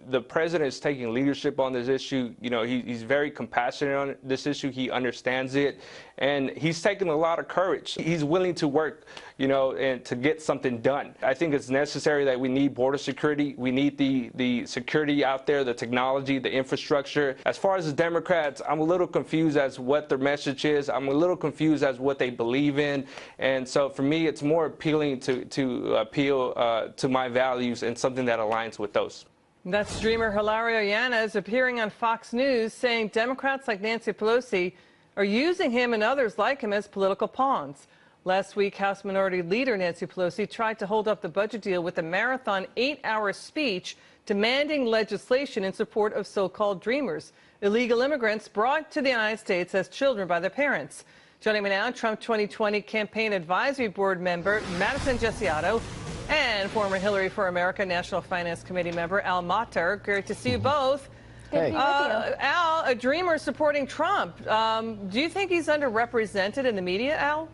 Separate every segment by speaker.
Speaker 1: The president is taking leadership on this issue. You know, he's very compassionate on this issue. He understands it, and he's taking a lot of courage. He's willing to work, you know, and to get something done. I think it's necessary that we need border security. We need the security out there, the technology, the infrastructure. As far as the Democrats, I'm a little confused as what their message is. I'm a little confused as what they believe in, and so for me, it's more appealing to appeal to my values and something that aligns with those.
Speaker 2: That's Dreamer Hilario Yanez appearing on Fox News saying Democrats like Nancy Pelosi are using him and others like him as political pawns. Last week, House Minority Leader Nancy Pelosi tried to hold up the budget deal with a marathon 8-hour speech demanding legislation in support of so-called dreamers, illegal immigrants brought to the United States as children by their parents. Joining me now, Trump 2020 Campaign Advisory Board member Madison Gesiotto and former Hillary for America National Finance Committee member Al Mater. Great to see you both.
Speaker 3: Hey.
Speaker 2: Al, a dreamer supporting Trump. Do you think he's underrepresented in the media, Al?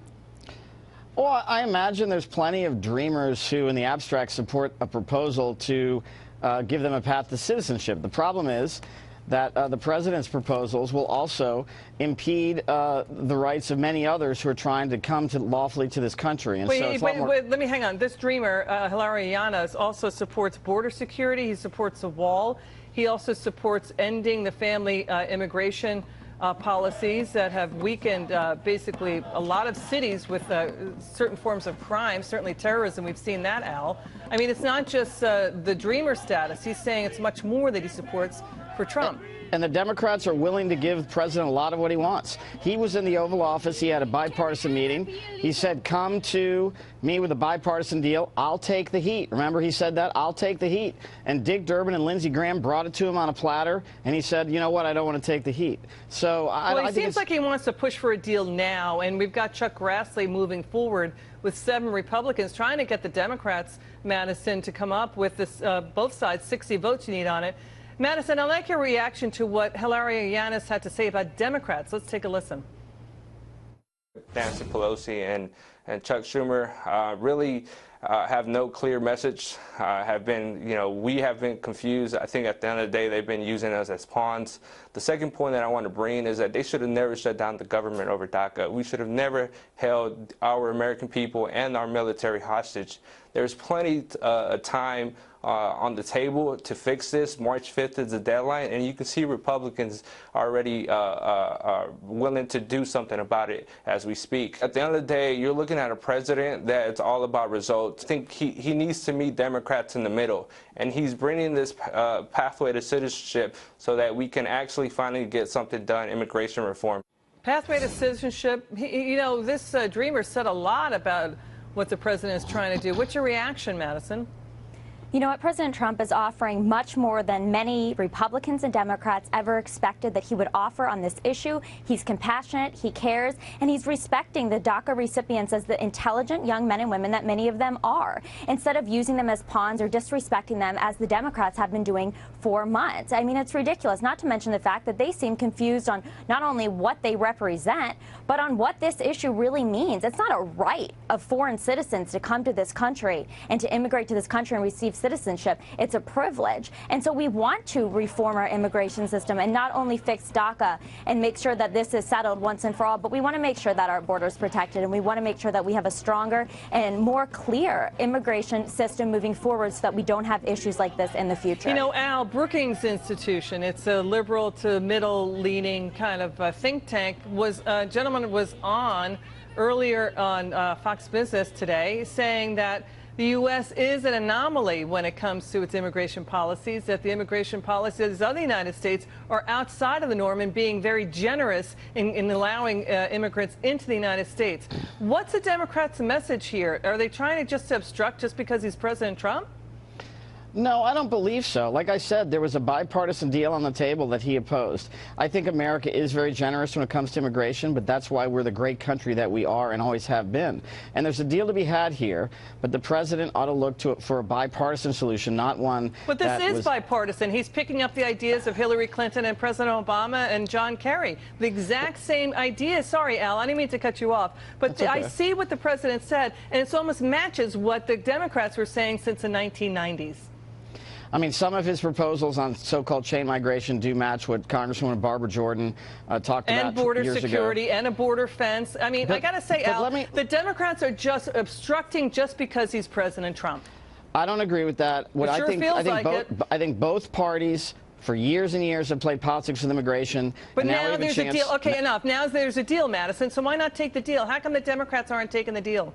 Speaker 3: Well, I imagine there's plenty of dreamers who, in the abstract, support a proposal to give them a path to citizenship. The problem is that the president's proposals will also impede the rights of many others who are trying to come lawfully to this country. And
Speaker 2: wait, let me hang on. This dreamer, Hilario Yanez, also supports border security. He supports a wall. He also supports ending the family immigration policies that have weakened basically a lot of cities with certain forms of crime, certainly terrorism. We've seen that, Al. I mean, it's not just the dreamer status. He's saying it's much more that he supports for Trump.
Speaker 3: And the Democrats are willing to give the president a lot of what he wants. He was in the Oval Office. He had a bipartisan meeting. He said, come to me with a bipartisan deal. I'll take the heat. Remember, he said that? I'll take the heat. And Dick Durbin and Lindsey Graham brought it to him on a platter, and he said, you know what, I don't want to take the heat. So
Speaker 2: I think it seems like he wants to push for a deal now, and we've got Chuck Grassley moving forward with 7 Republicans trying to get the Democrats, Madison, to come up with this, both sides, 60 votes you need on it. Madison, I'd like your reaction to what Hilario Yanez had to say about Democrats. Let's take a listen.
Speaker 1: Nancy Pelosi and Chuck Schumer really have no clear message, have been, you know, we have been confused. I think at the end of the day, they've been using us as pawns. The second point that I want to bring is that they should have never shut down the government over DACA. We should have never held our American people and our military hostage. There's plenty of time on the table to fix this. March 5th is the deadline, and you can see Republicans already willing to do something about it as we speak. At the end of the day, you're looking at a president that's all about results. I think he needs to meet Democrats in the middle, and he's bringing this pathway to citizenship so that we can actually finally get something done, immigration reform.
Speaker 2: Pathway to citizenship. You know, this dreamer said a lot about what the president is trying to do. What's your reaction, Madison?
Speaker 4: You know what? President Trump is offering much more than many Republicans and Democrats ever expected that he would offer on this issue. He's compassionate, he cares, and he's respecting the DACA recipients as the intelligent young men and women that many of them are, instead of using them as pawns or disrespecting them as the Democrats have been doing for months. I mean, it's ridiculous, not to mention the fact that they seem confused on not only what they represent, but on what this issue really means. It's not a right of foreign citizens to come to this country and to immigrate to this country and receive citizenship. It's a privilege. And so we want to reform our immigration system and not only fix DACA and make sure that this is settled once and for all, but we want to make sure that our border is protected, and we want to make sure that we have a stronger and more clear immigration system moving forward so that we don't have issues like this in the future.
Speaker 2: You know, Al, Brookings Institution, it's a liberal to middle-leaning kind of think tank, a gentleman was on earlier on Fox Business today saying that the U.S. is an anomaly when it comes to its immigration policies, that the immigration policies of the United States are outside of the norm and being very generous in allowing immigrants into the United States. What's the Democrats' message here? Are they trying to just obstruct just because he's President Trump?
Speaker 3: No, I don't believe so. Like I said, there was a bipartisan deal on the table that he opposed. I think America is very generous when it comes to immigration, but that's why we're the great country that we are and always have been. And there's a deal to be had here, but the president ought to look to it for a bipartisan solution, not one.
Speaker 2: But this is bipartisan. He's picking up the ideas of Hillary Clinton and President Obama and John Kerry. The exact same ideas. Sorry, Al, I didn't mean to cut you off, but okay. I see what the president said, and it almost matches what the Democrats were saying since the 1990s.
Speaker 3: I mean, some of his proposals on so-called chain migration do match what Congresswoman Barbara Jordan talked about
Speaker 2: and border
Speaker 3: years
Speaker 2: security
Speaker 3: ago.
Speaker 2: And a border fence. I mean, I got to say, Al, the Democrats are just obstructing just because he's President Trump.
Speaker 3: I don't agree with that. What
Speaker 2: it sure feels like it.
Speaker 3: I think both parties for years and years have played politics with immigration.
Speaker 2: But now there's a deal. Okay, enough. Now there's a deal, Madison. So why not take the deal? How come the Democrats aren't taking the deal?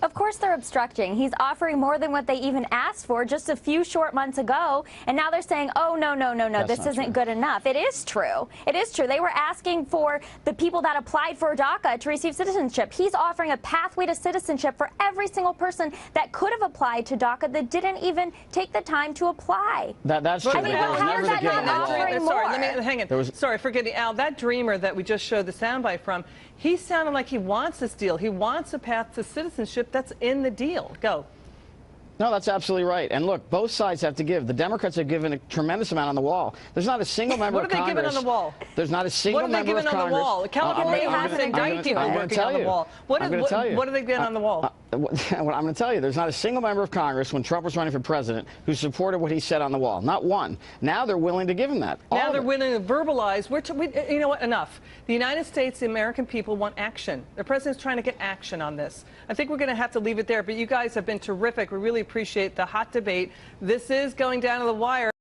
Speaker 4: Of course they're obstructing. He's offering more than what they even asked for just a few short months ago. And now they're saying, oh, no, this isn't good enough. It is true. It is true. They were asking for the people that applied for DACA to receive citizenship. He's offering a pathway to citizenship for every single person that could have applied to DACA that didn't even take the time to apply.
Speaker 3: That's true.
Speaker 4: I mean, how is that not offering more?
Speaker 2: Sorry, let me hang on. Sorry, forgetting Al. That dreamer that we just showed the soundbite from, he sounded like he wants this deal. He wants a path to citizenship that's in the deal. Go.
Speaker 3: No, that's absolutely right. And look, both sides have to give. The Democrats have given a tremendous amount on the wall. There's not a single member of Congress.
Speaker 2: What are they giving on the wall?
Speaker 3: There's not a single member of Congress.
Speaker 2: What are they giving on the wall? California has an indictment working on the wall. What are they getting on the wall?
Speaker 3: What I'm going to tell you, there's not a single member of Congress when Trump was running for president who supported what he said on the wall. Not one. Now they're willing to give him that.
Speaker 2: Now they're willing to verbalize. You know what? Enough. The United States, the American people want action. The president's trying to get action on this. I think we're going to have to leave it there. But you guys have been terrific. We really appreciate the hot debate. This is going down to the wire.